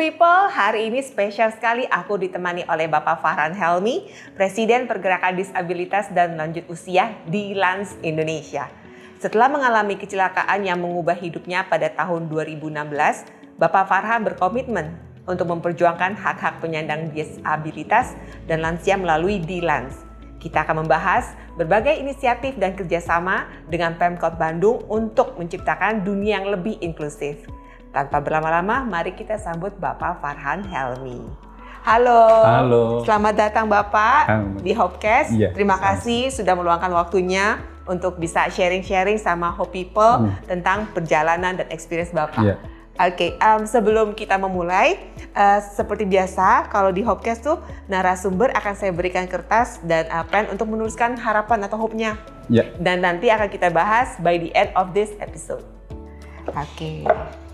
People, hari ini spesial sekali aku ditemani oleh Bapak Farhan Helmy, Presiden Pergerakan Disabilitas dan Lanjut Usia di Lans Indonesia. Setelah mengalami kecelakaan yang mengubah hidupnya pada tahun 2016, Bapak Farhan berkomitmen untuk memperjuangkan hak-hak penyandang disabilitas dan lansia melalui D-Lans. Kita akan membahas berbagai inisiatif dan kerjasama dengan Pemkot Bandung untuk menciptakan dunia yang lebih inklusif. Tanpa berlama-lama, mari kita sambut Bapak Farhan Helmy. Halo. Halo. Selamat datang Bapak di Hopecast. Iya, Terima kasih sudah meluangkan waktunya untuk bisa sharing-sharing sama Hope People tentang perjalanan dan experience Bapak. Iya. Oke, sebelum kita memulai, seperti biasa kalau di Hopecast tuh narasumber akan saya berikan kertas dan pen untuk menuliskan harapan atau hope-nya. Iya. Dan nanti akan kita bahas by the end of this episode. Oke.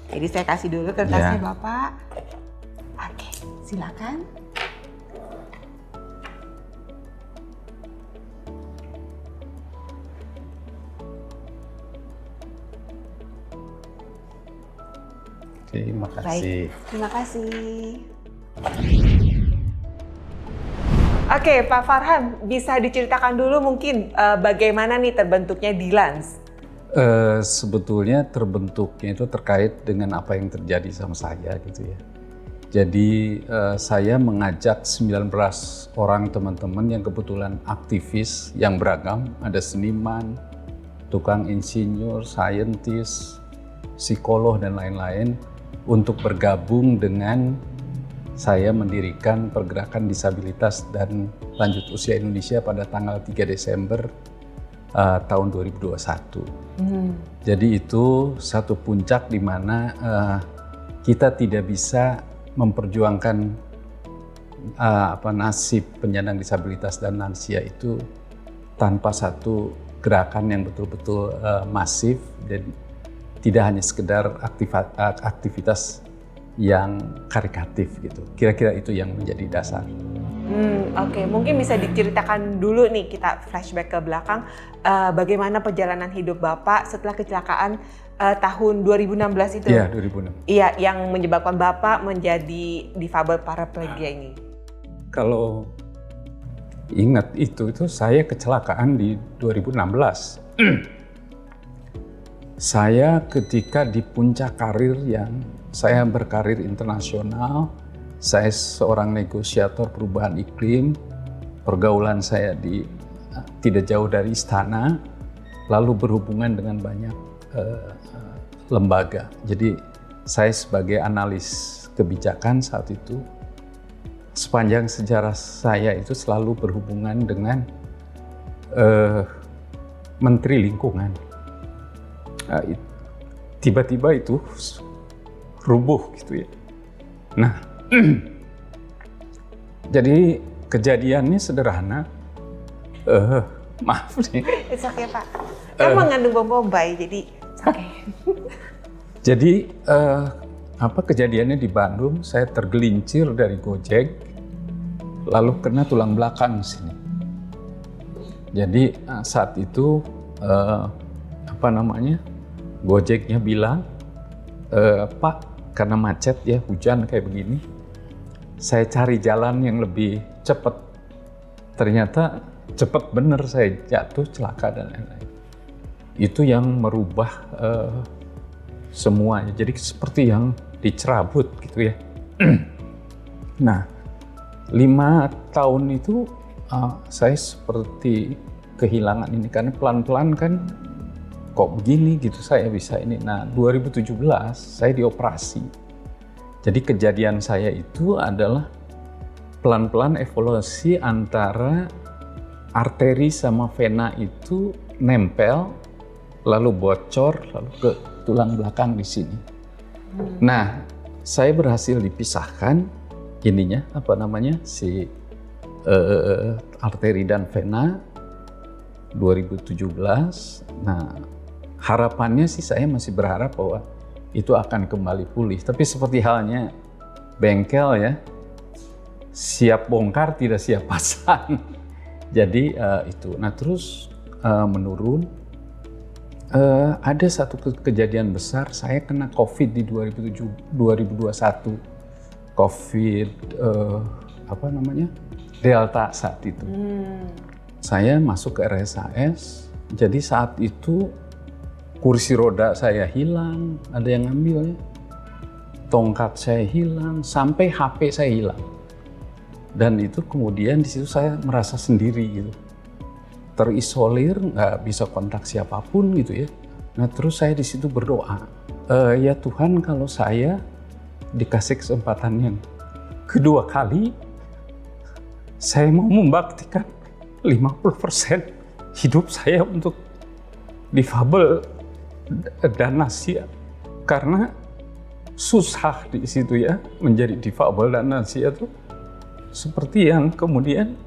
Jadi saya kasih dulu kertasnya Bapak. Oke, silakan. Terima kasih. Baik, terima kasih. Oke, Pak Farhan, bisa diceritakan dulu mungkin bagaimana nih terbentuknya D-Lans? Sebetulnya terbentuknya itu terkait dengan apa yang terjadi sama saya gitu ya. Jadi saya mengajak 19 orang teman-teman yang kebetulan aktivis yang beragam, ada seniman, tukang insinyur, saintis, psikolog dan lain-lain untuk bergabung dengan saya mendirikan Pergerakan Disabilitas dan Lanjut Usia Indonesia pada tanggal 3 Desember tahun 2021. Jadi itu satu puncak di mana kita tidak bisa memperjuangkan nasib penyandang disabilitas dan lansia itu tanpa satu gerakan yang betul-betul masif dan tidak hanya sekedar aktivitas yang karitatif gitu. Kira-kira itu yang menjadi dasar. Oke, mungkin bisa diceritakan dulu nih, kita flashback ke belakang, bagaimana perjalanan hidup Bapak setelah kecelakaan tahun 2016 itu? Iya, 2006. Iya, yang menyebabkan Bapak menjadi difabel paraplegia ini. Kalau ingat itu saya kecelakaan di 2016. Saya ketika di puncak karir yang saya berkarir internasional, saya seorang negosiator perubahan iklim, pergaulan saya tidak jauh dari istana, lalu berhubungan dengan banyak lembaga. Jadi saya sebagai analis kebijakan saat itu, sepanjang sejarah saya itu selalu berhubungan dengan Menteri Lingkungan. Tiba-tiba itu rubuh gitu ya. Nah, jadi kejadiannya sederhana. Maaf nih. It's okay Pak. Kan mengandung bom bombay, jadi it's okay. Jadi kejadiannya di Bandung, saya tergelincir dari Gojek, lalu kena tulang belakang sini. Jadi saat itu Gojeknya bilang, Pak, karena macet ya, hujan kayak begini, saya cari jalan yang lebih cepat. Ternyata cepat bener, saya jatuh, celaka dan lain-lain. Itu yang merubah semuanya. Jadi seperti yang dicerabut gitu ya. Nah, 5 tahun itu saya seperti kehilangan ini, karena pelan-pelan kan kok begini gitu saya bisa ini. Nah, 2017 saya dioperasi. Jadi kejadian saya itu adalah pelan-pelan evolusi antara arteri sama vena itu nempel, lalu bocor, lalu ke tulang belakang di sini. Nah, saya berhasil dipisahkan si arteri dan vena 2017. Nah, harapannya sih saya masih berharap bahwa itu akan kembali pulih. Tapi seperti halnya bengkel ya, siap bongkar tidak siap pasang. Jadi itu. Nah terus menurun. Ada satu kejadian besar, saya kena COVID di 2021. COVID Delta saat itu. Saya masuk ke RSAS, jadi saat itu kursi roda saya hilang, ada yang ngambil, tongkat saya hilang, sampai HP saya hilang. Dan itu kemudian di situ saya merasa sendiri gitu, terisolir, nggak bisa kontak siapapun gitu ya. Nah terus saya di situ berdoa, ya Tuhan, kalau saya dikasih kesempatan yang kedua kali, saya mau membaktikan 50% hidup saya untuk difabel dan lansia, karena susah di situ ya menjadi difabel dan lansia tuh seperti yang kemudian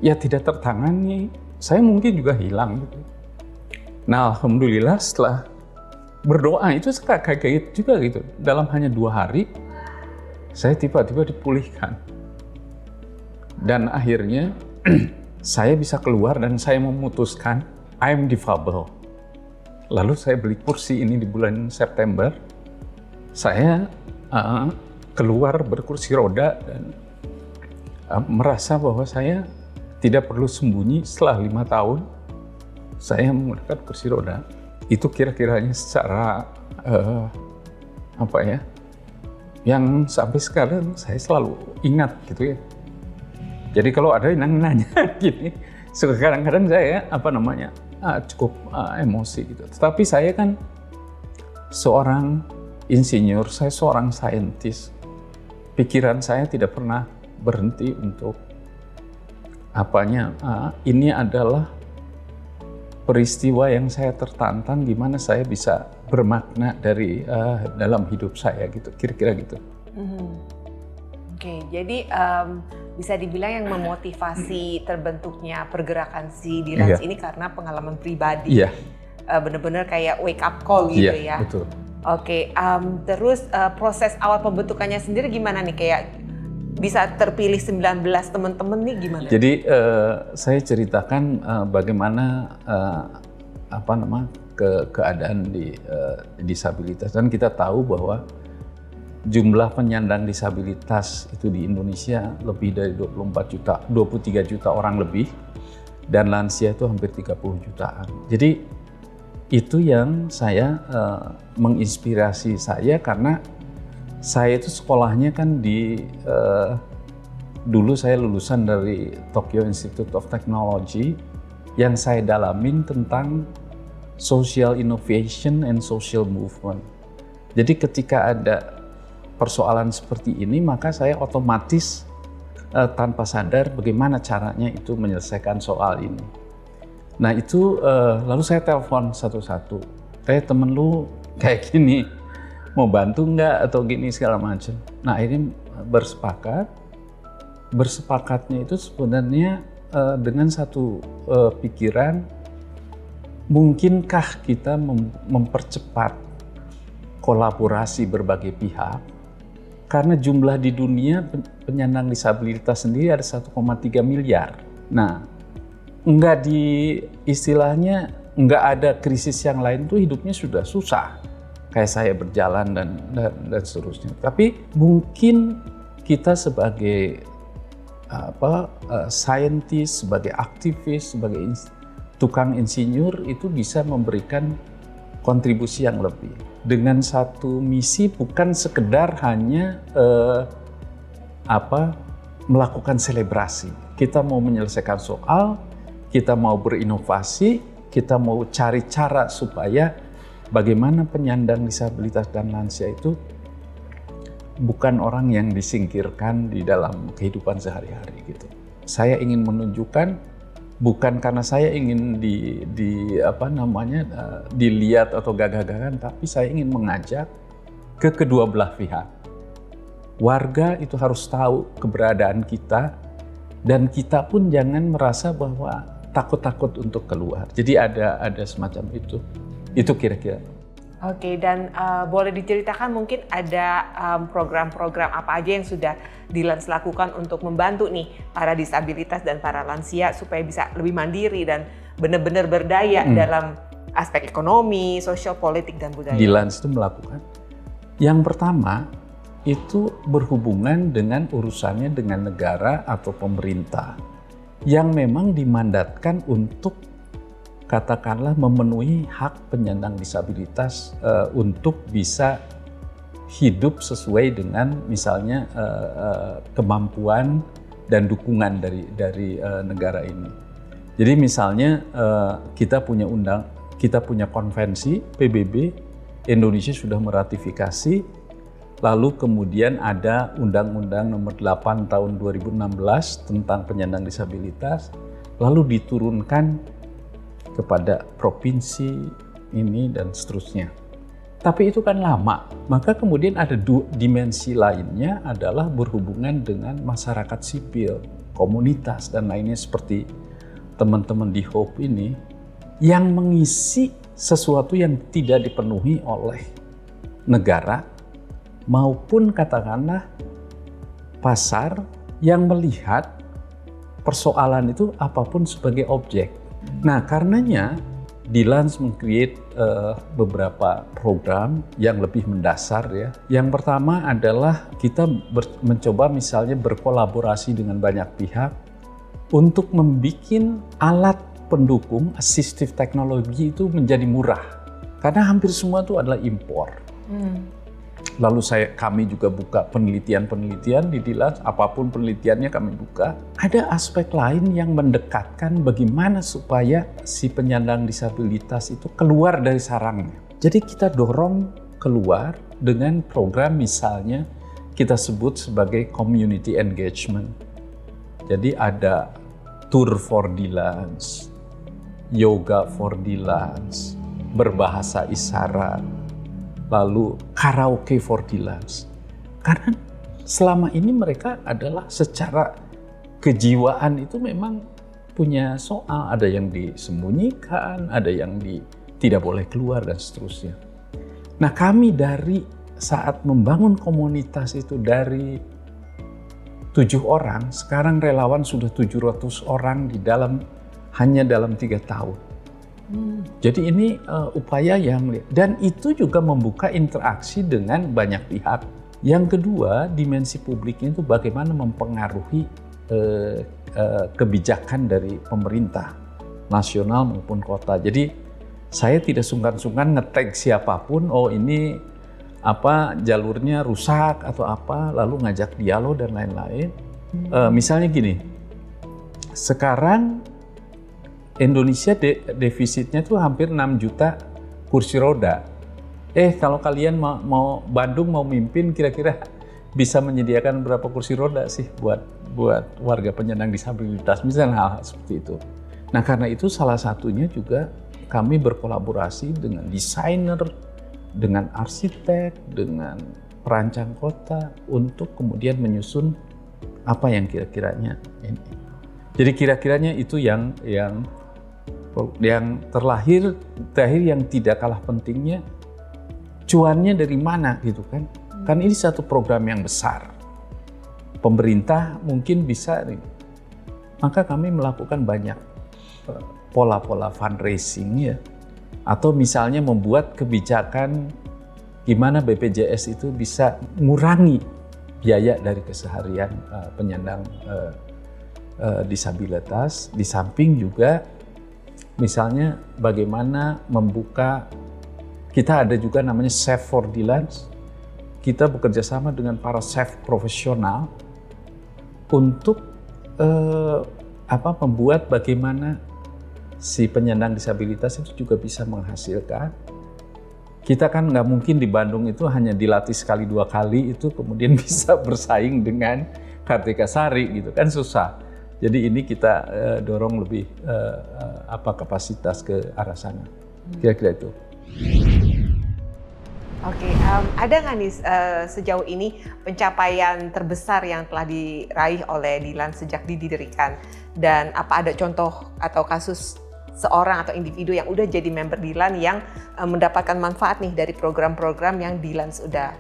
ya tidak tertangani, saya mungkin juga hilang gitu. Nah alhamdulillah setelah berdoa itu kaget juga gitu, dalam hanya 2 hari saya tiba-tiba dipulihkan dan akhirnya saya bisa keluar dan saya memutuskan I'm difabel. Lalu saya beli kursi ini di bulan September, saya keluar berkursi roda dan merasa bahwa saya tidak perlu sembunyi. Setelah 5 tahun saya menggunakan kursi roda. Itu kira-kiranya secara yang sampai sekarang saya selalu ingat gitu ya. Jadi kalau ada yang nanya gini, kadang-kadang saya cukup emosi gitu. Tetapi saya kan seorang insinyur, saya seorang saintis. Pikiran saya tidak pernah berhenti untuk ini adalah peristiwa yang saya tertantang gimana saya bisa bermakna dari dalam hidup saya gitu, kira-kira gitu. Oke, jadi bisa dibilang yang memotivasi terbentuknya pergerakan si Dilans ini karena pengalaman pribadi. Benar-benar kayak wake up call gitu ya. Betul. Oke, terus proses awal pembentukannya sendiri gimana nih, kayak bisa terpilih 19 teman-teman nih gimana? Jadi saya ceritakan bagaimana keadaan di disabilitas, dan kita tahu bahwa jumlah penyandang disabilitas itu di Indonesia lebih dari 23 juta orang lebih, dan lansia itu hampir 30 jutaan. Jadi itu yang saya menginspirasi saya, karena saya itu sekolahnya kan dulu saya lulusan dari Tokyo Institute of Technology, yang saya dalamin tentang social innovation and social movement. Jadi ketika ada persoalan seperti ini, maka saya otomatis tanpa sadar bagaimana caranya itu menyelesaikan soal ini. Nah itu lalu saya telepon satu-satu, temen lu kayak gini, mau bantu nggak atau gini segala macam. Nah akhirnya bersepakatnya itu sebenarnya dengan satu pikiran, mungkinkah kita mempercepat kolaborasi berbagai pihak, karena jumlah di dunia penyandang disabilitas sendiri ada 1,3 miliar. Nah, istilahnya nggak ada krisis yang lain tuh hidupnya sudah susah. Kayak saya berjalan dan seterusnya. Tapi mungkin kita sebagai saintis, sebagai aktivis, sebagai tukang insinyur itu bisa memberikan kontribusi yang lebih. Dengan satu misi, bukan sekedar hanya melakukan selebrasi. Kita mau menyelesaikan soal, kita mau berinovasi, kita mau cari cara supaya bagaimana penyandang disabilitas dan lansia itu bukan orang yang disingkirkan di dalam kehidupan sehari-hari gitu. Saya ingin menunjukkan, bukan karena saya ingin dilihat atau gagah-gagahan, tapi saya ingin mengajak ke kedua belah pihak. Warga itu harus tahu keberadaan kita, dan kita pun jangan merasa bahwa takut-takut untuk keluar. Jadi ada semacam itu. Itu kira-kira. Oke, dan boleh diceritakan mungkin ada program-program apa aja yang sudah Dilans lakukan untuk membantu nih para disabilitas dan para lansia supaya bisa lebih mandiri dan benar-benar berdaya dalam aspek ekonomi, sosial, politik, dan budaya. Dilans itu melakukan. Yang pertama, itu berhubungan dengan urusannya dengan negara atau pemerintah yang memang dimandatkan untuk katakanlah memenuhi hak penyandang disabilitas untuk bisa hidup sesuai dengan misalnya kemampuan dan dukungan dari negara ini. Jadi misalnya kita punya konvensi PBB, Indonesia sudah meratifikasi, lalu kemudian ada Undang-Undang Nomor 8 Tahun 2016 tentang penyandang disabilitas, lalu diturunkan kepada provinsi ini dan seterusnya. Tapi itu kan lama, maka kemudian ada dimensi lainnya adalah berhubungan dengan masyarakat sipil, komunitas dan lainnya seperti teman-teman di Hope ini yang mengisi sesuatu yang tidak dipenuhi oleh negara maupun katakanlah pasar yang melihat persoalan itu apapun sebagai objek. Nah, karenanya DILANS meng-create beberapa program yang lebih mendasar ya. Yang pertama adalah kita mencoba misalnya berkolaborasi dengan banyak pihak untuk membuat alat pendukung assistive technology itu menjadi murah. Karena hampir semua itu adalah impor. Lalu kami juga buka penelitian-penelitian di DILANS, apapun penelitiannya kami buka. Ada aspek lain yang mendekatkan bagaimana supaya si penyandang disabilitas itu keluar dari sarangnya. Jadi kita dorong keluar dengan program misalnya kita sebut sebagai community engagement. Jadi ada tour for DILANS, yoga for DILANS, berbahasa isyarat, lalu karaoke for DILANS. Karena selama ini mereka adalah secara kejiwaan itu memang punya soal. Ada yang disembunyikan, ada yang tidak boleh keluar dan seterusnya. Nah, kami dari saat membangun komunitas itu dari 7 orang, sekarang relawan sudah 700 orang hanya dalam 3 tahun. Jadi ini upaya yang, dan itu juga membuka interaksi dengan banyak pihak. Yang kedua, dimensi publiknya itu bagaimana mempengaruhi kebijakan dari pemerintah nasional maupun kota. Jadi saya tidak sungkan-sungkan nge-tag siapapun, oh ini jalurnya rusak atau apa, lalu ngajak dialog dan lain-lain. Misalnya gini, sekarang Indonesia defisitnya tuh hampir 6 juta kursi roda. Kalau kalian mau Bandung mau mimpin, kira-kira bisa menyediakan berapa kursi roda sih buat warga penyandang disabilitas, misalnya hal seperti itu. Nah, karena itu salah satunya juga kami berkolaborasi dengan desainer, dengan arsitek, dengan perancang kota untuk kemudian menyusun apa yang kira-kiranya ini. Jadi kira-kiranya itu yang terakhir yang tidak kalah pentingnya, cuannya dari mana gitu kan? Kan ini satu program yang besar. Pemerintah mungkin bisa, maka kami melakukan banyak pola-pola fundraising ya. Atau misalnya membuat kebijakan gimana BPJS itu bisa mengurangi biaya dari keseharian penyandang disabilitas. Di samping juga misalnya bagaimana membuka, kita ada juga namanya Chef for DILANS. Kita bekerja sama dengan para chef profesional untuk membuat bagaimana si penyandang disabilitas itu juga bisa menghasilkan. Kita kan nggak mungkin di Bandung itu hanya dilatih sekali 2 kali itu kemudian bisa bersaing dengan Kartika Sari gitu kan, susah. Jadi ini kita dorong lebih kapasitas ke arah sana. Kira-kira itu. Oke, ada nggak nih sejauh ini pencapaian terbesar yang telah diraih oleh DILANS sejak didirikan? Dan apa ada contoh atau kasus seorang atau individu yang udah jadi member DILANS yang mendapatkan manfaat nih dari program-program yang DILANS udah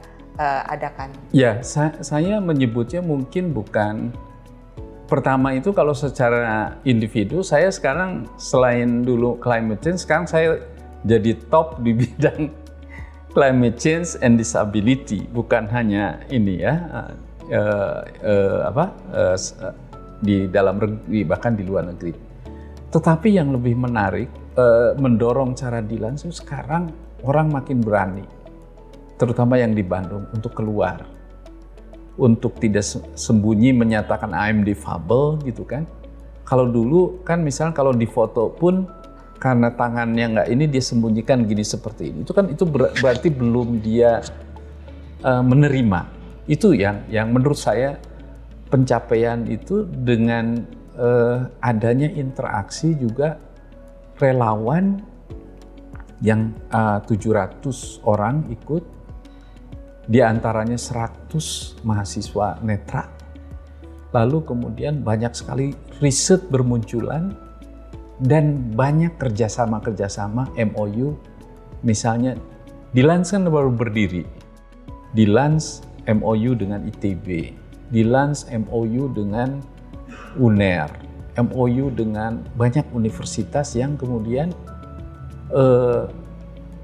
adakan? Ya, saya menyebutnya mungkin bukan. Pertama itu kalau secara individu, saya sekarang selain dulu climate change, sekarang saya jadi top di bidang climate change and disability, bukan hanya ini ya, di dalam negeri bahkan di luar negeri. Tetapi yang lebih menarik, mendorong cara Dilans itu sekarang orang makin berani, terutama yang di Bandung, untuk keluar, untuk tidak sembunyi menyatakan I'm difabel gitu kan. Kalau dulu kan misalnya kalau di foto pun karena tangannya nggak ini dia sembunyikan gini seperti ini, itu kan itu berarti belum dia menerima. Itu yang menurut saya pencapaian itu dengan adanya interaksi juga relawan yang 700 orang ikut, diantaranya 100 mahasiswa netra. Lalu kemudian banyak sekali riset bermunculan dan banyak kerjasama MOU. Misalnya Dilans kan baru berdiri, Dilans MOU dengan ITB, Dilans MOU dengan UNER, MOU dengan banyak universitas yang kemudian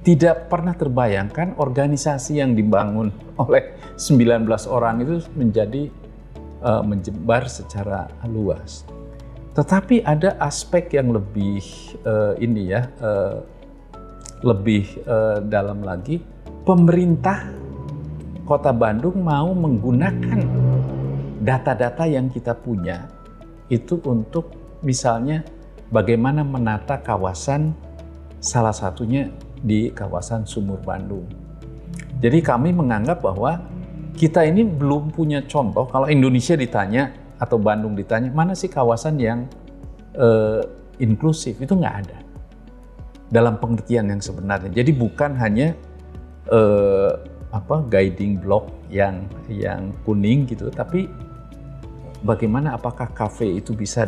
tidak pernah terbayangkan organisasi yang dibangun oleh 19 orang itu menjadi menyebar secara luas. Tetapi ada aspek yang lebih lebih dalam lagi. Pemerintah Kota Bandung mau menggunakan data-data yang kita punya itu untuk misalnya bagaimana menata kawasan, salah satunya di kawasan Sumur Bandung. Jadi kami menganggap bahwa kita ini belum punya contoh. Kalau Indonesia ditanya atau Bandung ditanya, mana sih kawasan yang inklusif? Itu nggak ada dalam pengertian yang sebenarnya. Jadi bukan hanya guiding block yang kuning gitu, tapi bagaimana apakah kafe itu bisa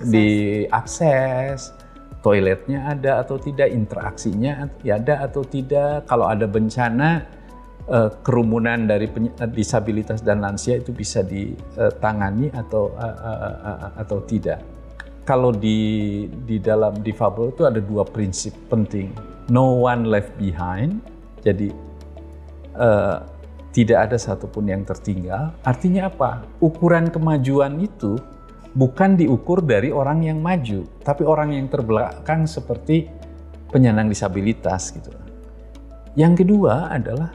diakses, toiletnya ada atau tidak, interaksinya ada atau tidak, kalau ada bencana kerumunan dari disabilitas dan lansia itu bisa ditangani atau tidak. Kalau di dalam difabel itu ada 2 prinsip penting, no one left behind, jadi tidak ada satupun yang tertinggal. Artinya apa? Ukuran kemajuan itu bukan diukur dari orang yang maju, tapi orang yang terbelakang seperti penyandang disabilitas gitu. Yang kedua adalah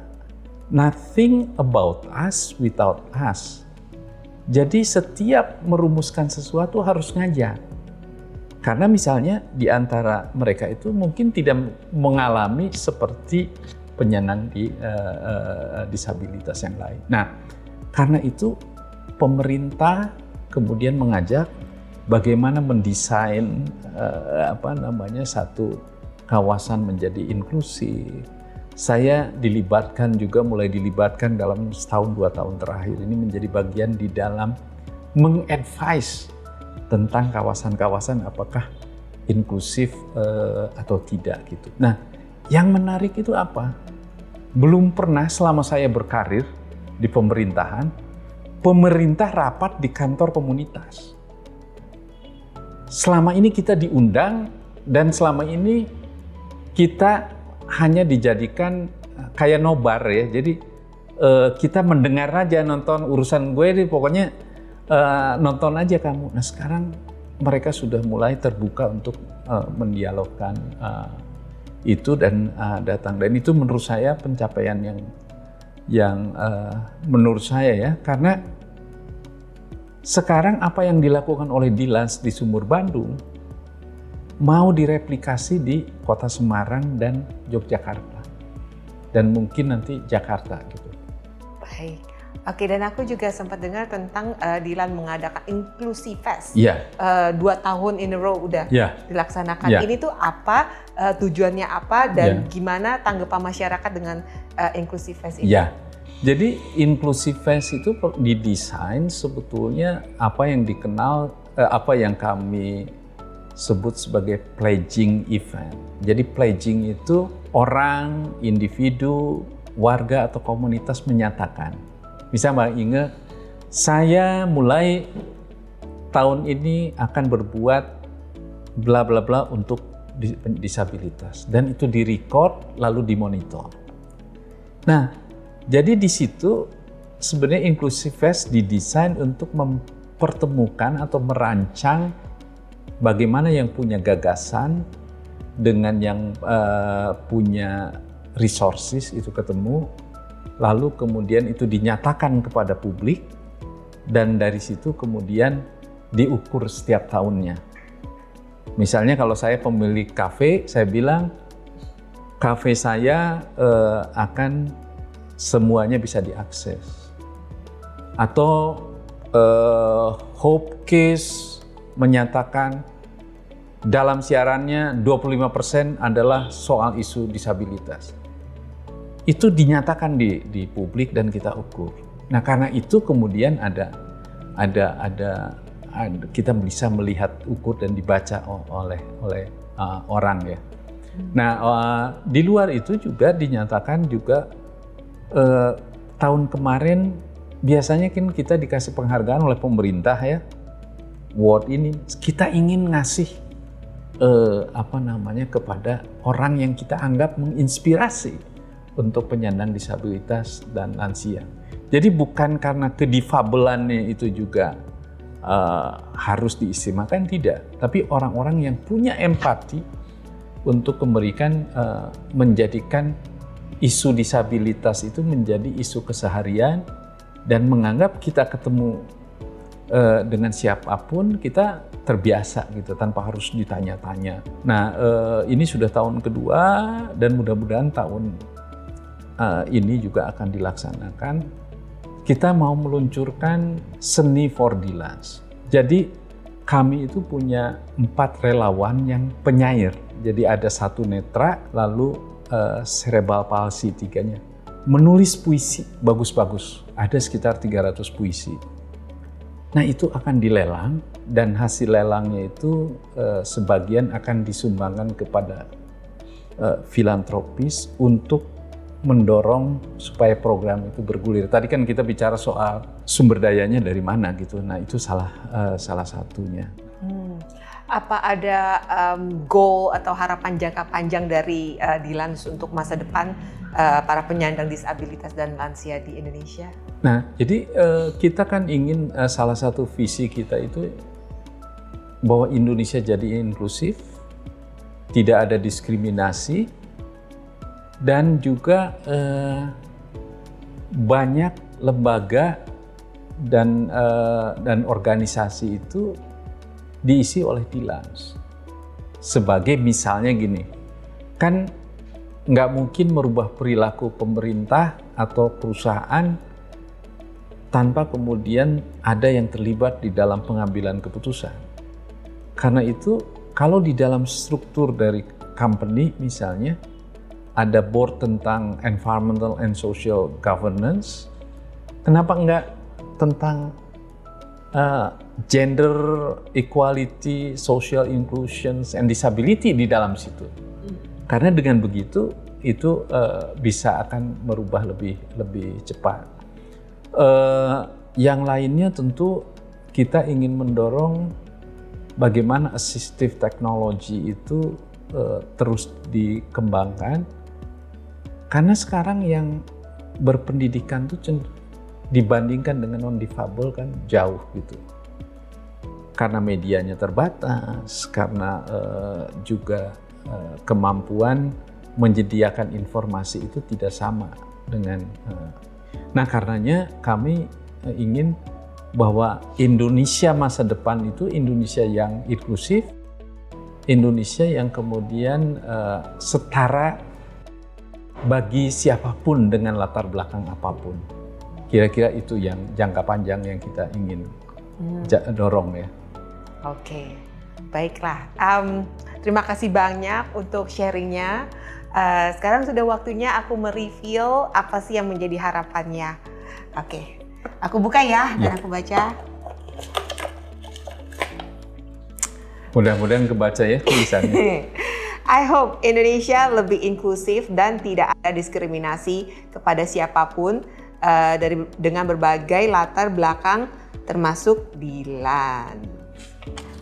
nothing about us without us. Jadi setiap merumuskan sesuatu harus ngajak. Karena misalnya di antara mereka itu mungkin tidak mengalami seperti penyandang disabilitas yang lain. Nah, karena itu pemerintah kemudian mengajak bagaimana mendesain satu kawasan menjadi inklusif. Saya mulai dilibatkan dalam setahun 2 tahun terakhir ini menjadi bagian di dalam mengadvise tentang kawasan-kawasan apakah inklusif atau tidak gitu. Nah, yang menarik itu apa? Belum pernah selama saya berkarir di pemerintahan, pemerintah rapat di kantor komunitas. Selama ini kita diundang dan selama ini kita hanya dijadikan kayak nobar ya. Jadi kita mendengar aja, nonton urusan gue nih, pokoknya nonton aja kamu. Nah sekarang mereka sudah mulai terbuka untuk mendialogkan itu dan datang. Dan itu menurut saya pencapaian yang menurut saya ya, karena sekarang apa yang dilakukan oleh Dilans di Sumur Bandung mau direplikasi di Kota Semarang dan Yogyakarta dan mungkin nanti Jakarta gitu. Baik. Oke, dan aku juga sempat dengar tentang Dilan mengadakan Inclusive Fest. 2 tahun in a row udah dilaksanakan. Ini tuh apa, tujuannya apa, dan gimana tanggapan masyarakat dengan Inclusive Fest ini? Jadi Inclusive Fest itu didesain sebetulnya apa yang dikenal, apa yang kami sebut sebagai pledging event. Jadi pledging itu orang, individu, warga atau komunitas menyatakan. Misalnya Mbak Inge, saya mulai tahun ini akan berbuat bla bla bla untuk disabilitas dan itu direcord lalu dimonitor. Nah, jadi di situ sebenarnya Inclusive Fest didesain untuk mempertemukan atau merancang bagaimana yang punya gagasan dengan yang punya resources itu ketemu, lalu kemudian itu dinyatakan kepada publik dan dari situ kemudian diukur setiap tahunnya. Misalnya kalau saya pemilik kafe, saya bilang kafe saya akan semuanya bisa diakses. Atau Hope Case menyatakan dalam siarannya 25% adalah soal isu disabilitas. Itu dinyatakan di publik dan kita ukur. Nah karena itu kemudian ada kita bisa melihat, ukur dan dibaca oleh orang ya. Nah di luar itu juga dinyatakan juga tahun kemarin biasanya kan kita dikasih penghargaan oleh pemerintah ya. Award ini kita ingin ngasih kepada orang yang kita anggap menginspirasi untuk penyandang disabilitas dan lansia. Jadi bukan karena kedifabelannya itu juga harus diistimewakan, tidak. Tapi orang-orang yang punya empati untuk memberikan, menjadikan isu disabilitas itu menjadi isu keseharian dan menganggap kita ketemu dengan siapapun kita terbiasa gitu tanpa harus ditanya-tanya. Nah ini sudah tahun kedua dan mudah-mudahan tahun ini juga akan dilaksanakan. Kita mau meluncurkan seni for Dilans. Jadi kami itu punya 4 relawan yang penyair. Jadi ada 1 netra, lalu cerebral palsy 3-nya. Menulis puisi bagus-bagus, ada sekitar 300 puisi. Nah itu akan dilelang dan hasil lelangnya itu sebagian akan disumbangkan kepada filantropis untuk mendorong supaya program itu bergulir. Tadi kan kita bicara soal sumber dayanya dari mana gitu. Nah itu salah satunya. Apa ada goal atau harapan jangka panjang dari Dilans untuk masa depan para penyandang disabilitas dan lansia di Indonesia? Nah jadi kita kan ingin salah satu visi kita itu bahwa Indonesia jadi inklusif, tidak ada diskriminasi, dan juga banyak lembaga dan organisasi itu diisi oleh Dilans. Sebagai misalnya gini, kan nggak mungkin merubah perilaku pemerintah atau perusahaan tanpa kemudian ada yang terlibat di dalam pengambilan keputusan. Karena itu kalau di dalam struktur dari company misalnya, ada board tentang environmental and social governance, kenapa enggak tentang gender equality, social inclusion, and disability di dalam situ? Karena dengan begitu itu bisa akan merubah lebih cepat. Yang lainnya tentu kita ingin mendorong bagaimana assistive technology itu terus dikembangkan. Karena sekarang yang berpendidikan itu dibandingkan dengan non-difabel kan jauh gitu. Karena medianya terbatas, karena juga kemampuan menyediakan informasi itu tidak sama dengan. Nah karenanya kami ingin bahwa Indonesia masa depan itu Indonesia yang inklusif, Indonesia yang kemudian setara bagi siapapun dengan latar belakang apapun. Kira-kira itu yang jangka panjang yang kita ingin dorong ya. Oke, baiklah. Terima kasih banyak untuk sharingnya. Sekarang sudah waktunya aku mereview apa sih yang menjadi harapannya. Oke, aku buka ya dan aku baca. Mudah-mudahan kebaca ya tulisannya. I hope Indonesia lebih inklusif dan tidak ada diskriminasi kepada siapapun dengan berbagai latar belakang termasuk Dilans.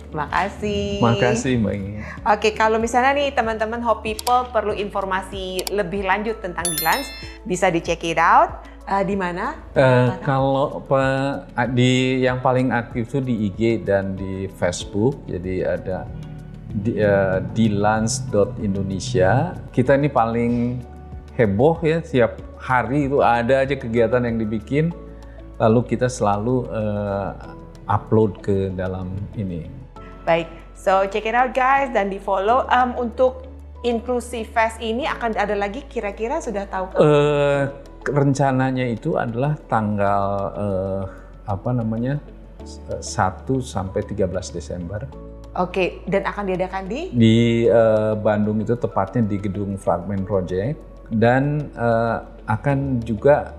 Makasih. Makasih Mbak Inge. Oke, kalau misalnya nih teman-teman Hope People perlu informasi lebih lanjut tentang Dilans, bisa di-check it out. Di mana? Kalau di yang paling aktif itu di IG dan di Facebook, jadi ada dilans.indonesia. Kita ini paling heboh ya, tiap hari itu ada aja kegiatan yang dibikin, lalu kita selalu upload ke dalam ini. Baik, so check it out guys dan di follow. Untuk Inclusive Fest ini akan ada lagi kira-kira sudah tahu? Rencananya itu adalah tanggal 1 sampai 13 Desember. Oke, dan akan diadakan di Bandung, itu tepatnya di gedung Fragment Project, dan akan juga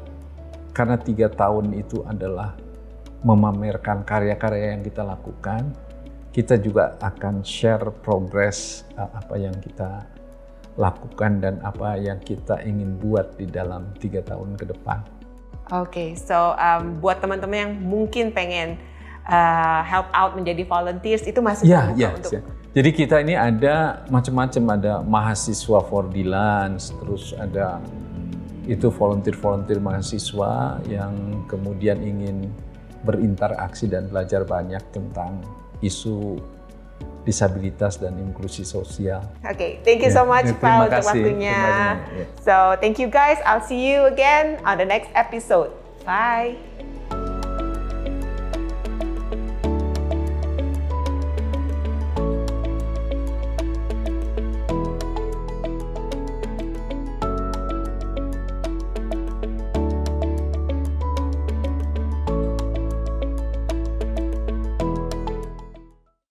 karena 3 tahun itu adalah memamerkan karya-karya yang kita lakukan, kita juga akan share progress apa yang kita lakukan dan apa yang kita ingin buat di dalam 3 tahun ke depan. Oke, so buat teman-teman yang mungkin pengen help out menjadi volunteers, itu masih terbuka untuk. Jadi kita ini ada macam-macam, ada mahasiswa for Dilans, terus ada itu volunteer mahasiswa yang kemudian ingin berinteraksi dan belajar banyak tentang isu disabilitas dan inklusi sosial. Oke, thank you so much Pak untuk waktunya. So, thank you guys. I'll see you again on the next episode. Bye.